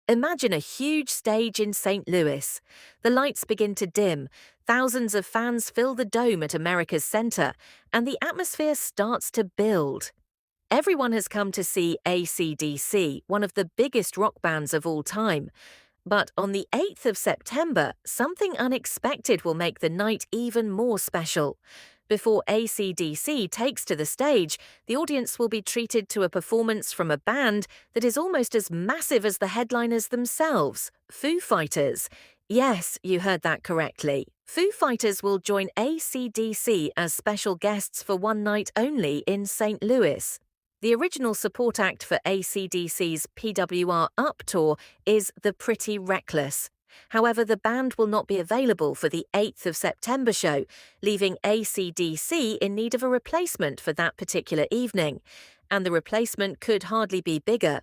Imagine a huge stage in St. Louis. The lights begin to dim, thousands of fans fill the dome at America's center, and the atmosphere starts to build. Everyone has come to see Acdc, one of the biggest rock bands of all time. But on the 8th of September, something unexpected will make the night even more special. Before Acdc takes to the stage, the audience will be treated to a performance from a band that is almost as massive as the headliners themselves, Foo Fighters. Yes, you heard that correctly. Foo Fighters will join Acdc as special guests for one night only in St. Louis. The original support act for Acdc's PWR Up tour is The Pretty Reckless. However, the band will not be available for the 8th of September show, leaving Acdc in need of a replacement for that particular evening. And the replacement could hardly be bigger.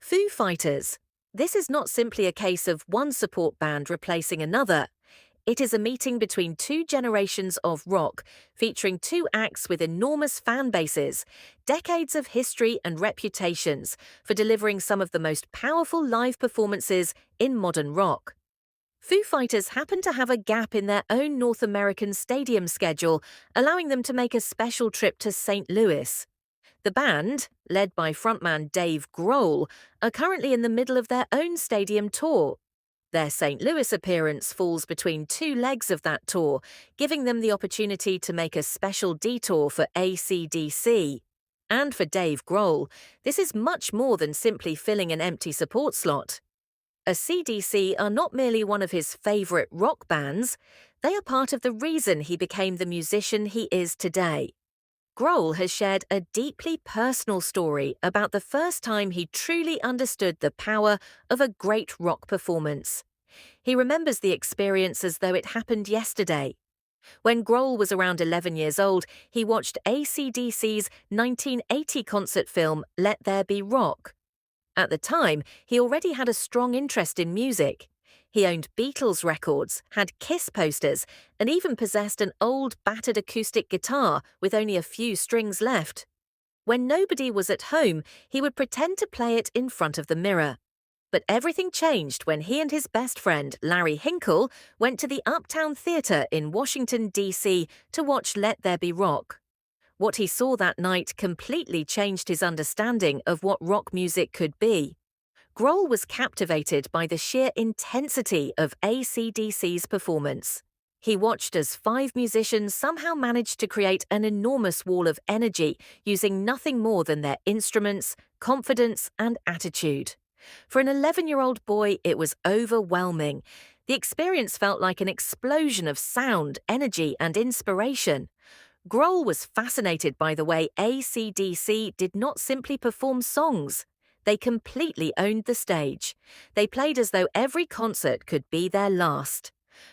Foo Fighters. This is not simply a case of one support band replacing another. It is a meeting between two generations of rock, featuring two acts with enormous fan bases, decades of history and reputations for delivering some of the most powerful live performances in modern rock. Foo Fighters happen to have a gap in their own North American stadium schedule, allowing them to make a special trip to St. Louis. The band, led by frontman Dave Grohl, are currently in the middle of their own stadium tour. Their St. Louis appearance falls between two legs of that tour, giving them the opportunity to make a special detour for Acdc. And for Dave Grohl, this is much more than simply filling an empty support slot. Acdc are not merely one of his favorite rock bands, they are part of the reason he became the musician he is today. Grohl has shared a deeply personal story about the first time he truly understood the power of a great rock performance. He remembers the experience as though it happened yesterday. When Grohl was around 11 years old, he watched Acdc's 1980 concert film Let There Be Rock. At the time, he already had a strong interest in music. He owned Beatles records, had Kiss posters, and even possessed an old battered acoustic guitar with only a few strings left. When nobody was at home, he would pretend to play it in front of the mirror. But everything changed when he and his best friend, Larry Hinkle, went to the Uptown Theatre in Washington, D.C. to watch Let There Be Rock. What he saw that night completely changed his understanding of what rock music could be. Grohl was captivated by the sheer intensity of Acdc's performance. He watched as 5 musicians somehow managed to create an enormous wall of energy using nothing more than their instruments, confidence, and attitude. For an 11-year-old boy, it was overwhelming. The experience felt like an explosion of sound, energy, and inspiration. Grohl was fascinated by the way Acdc did not simply perform songs. They completely owned the stage. They played as though every concert could be their last.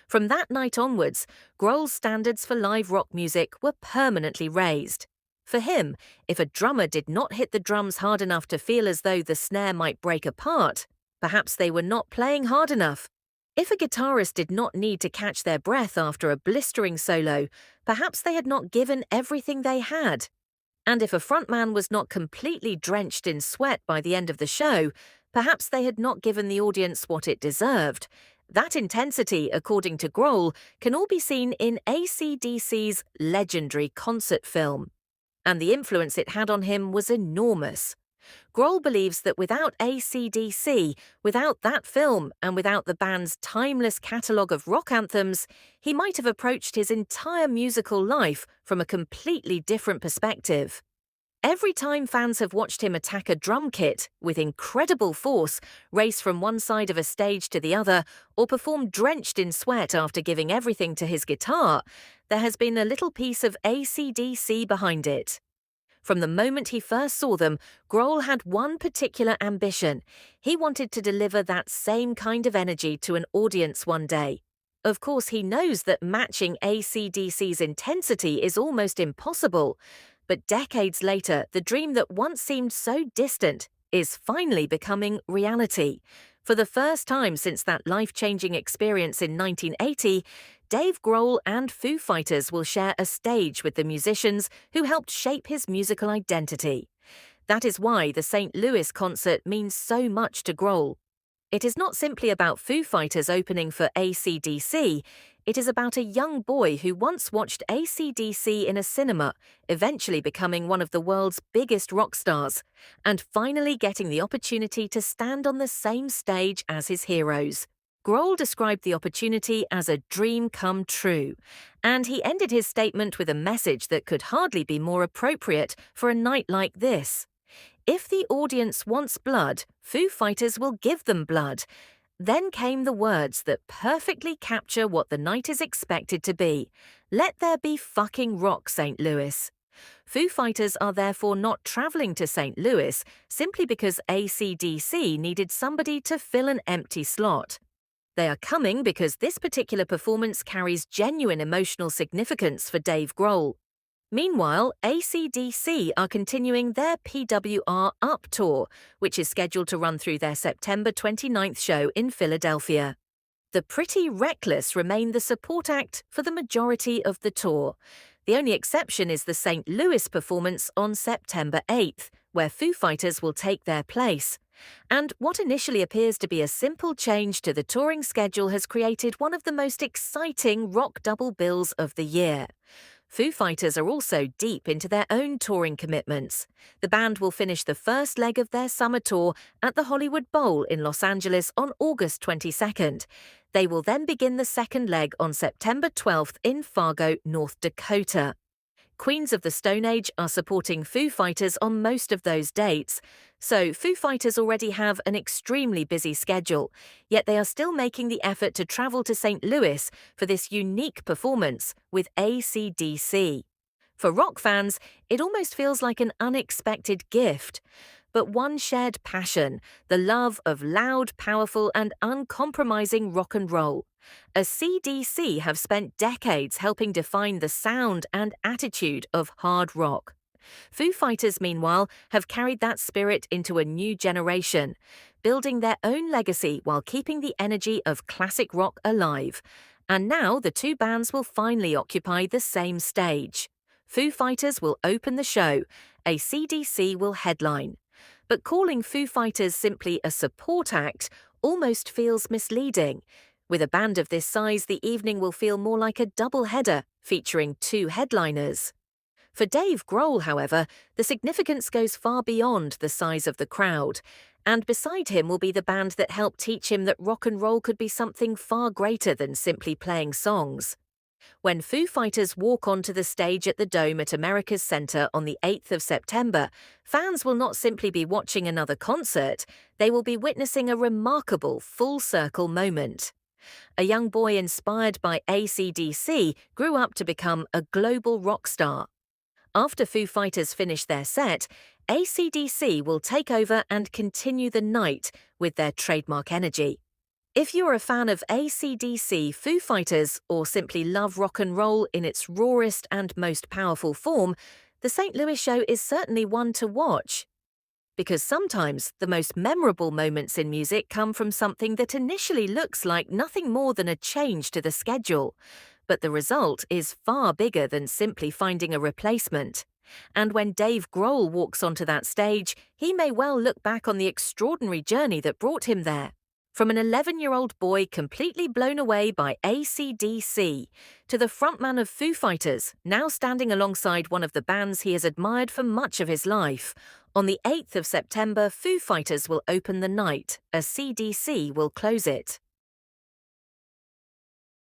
From that night onwards, Grohl's standards for live rock music were permanently raised. For him, if a drummer did not hit the drums hard enough to feel as though the snare might break apart, perhaps they were not playing hard enough. If a guitarist did not need to catch their breath after a blistering solo, perhaps they had not given everything they had. And if a frontman was not completely drenched in sweat by the end of the show, perhaps they had not given the audience what it deserved. That intensity, according to Grohl, can all be seen in Acdc's legendary concert film. And the influence it had on him was enormous. Grohl believes that without Acdc, without that film, and without the band's timeless catalogue of rock anthems, he might have approached his entire musical life from a completely different perspective. Every time fans have watched him attack a drum kit with incredible force, race from one side of a stage to the other, or perform drenched in sweat after giving everything to his guitar, there has been a little piece of Acdc behind it. From the moment he first saw them, Grohl had one particular ambition. He wanted to deliver that same kind of energy to an audience one day. Of course, he knows that matching Acdc's intensity is almost impossible. But decades later, the dream that once seemed so distant is finally becoming reality. For the first time since that life-changing experience in 1980, Dave Grohl and Foo Fighters will share a stage with the musicians who helped shape his musical identity. That is why the St. Louis concert means so much to Grohl. It is not simply about Foo Fighters opening for Acdc, it is about a young boy who once watched Acdc in a cinema, eventually becoming one of the world's biggest rock stars, and finally getting the opportunity to stand on the same stage as his heroes. Grohl described the opportunity as a dream come true, and he ended his statement with a message that could hardly be more appropriate for a night like this. If the audience wants blood, Foo Fighters will give them blood. Then came the words that perfectly capture what the night is expected to be. Let there be fucking rock, St. Louis. Foo Fighters are therefore not traveling to St. Louis simply because Acdc needed somebody to fill an empty slot. They are coming because this particular performance carries genuine emotional significance for Dave Grohl. Meanwhile, Acdc are continuing their PWR Up tour, which is scheduled to run through their September 29th show in Philadelphia. The Pretty Reckless remain the support act for the majority of the tour. The only exception is the St. Louis performance on September 8th, where Foo Fighters will take their place. And what initially appears to be a simple change to the touring schedule has created one of the most exciting rock double bills of the year. Foo Fighters are also deep into their own touring commitments. The band will finish the first leg of their summer tour at the Hollywood Bowl in Los Angeles on August 22nd. They will then begin the second leg on September 12th in Fargo, North Dakota. Queens of the Stone Age are supporting Foo Fighters on most of those dates, so Foo Fighters already have an extremely busy schedule, yet they are still making the effort to travel to St. Louis for this unique performance with Acdc. For rock fans, it almost feels like an unexpected gift. But one shared passion, the love of loud, powerful, and uncompromising rock and roll. Acdc have spent decades helping define the sound and attitude of hard rock. Foo Fighters, meanwhile, have carried that spirit into a new generation, building their own legacy while keeping the energy of classic rock alive. And now the two bands will finally occupy the same stage. Foo Fighters will open the show, Acdc will headline. But calling Foo Fighters simply a support act almost feels misleading. With a band of this size, the evening will feel more like a double-header featuring two headliners. For Dave Grohl, however, the significance goes far beyond the size of the crowd, and beside him will be the band that helped teach him that rock and roll could be something far greater than simply playing songs. When Foo Fighters walk onto the stage at the Dome at America's Center on the 8th of September, fans will not simply be watching another concert, they will be witnessing a remarkable full-circle moment. A young boy inspired by Acdc grew up to become a global rock star. After Foo Fighters finish their set, Acdc will take over and continue the night with their trademark energy. If you're a fan of Acdc, Foo Fighters, or simply love rock and roll in its rawest and most powerful form, the St. Louis show is certainly one to watch. Because sometimes the most memorable moments in music come from something that initially looks like nothing more than a change to the schedule, but the result is far bigger than simply finding a replacement. And when Dave Grohl walks onto that stage, he may well look back on the extraordinary journey that brought him there. From an 11-year-old boy completely blown away by Acdc, to the frontman of Foo Fighters, now standing alongside one of the bands he has admired for much of his life. On the 8th of September, Foo Fighters will open the night, Acdc will close it.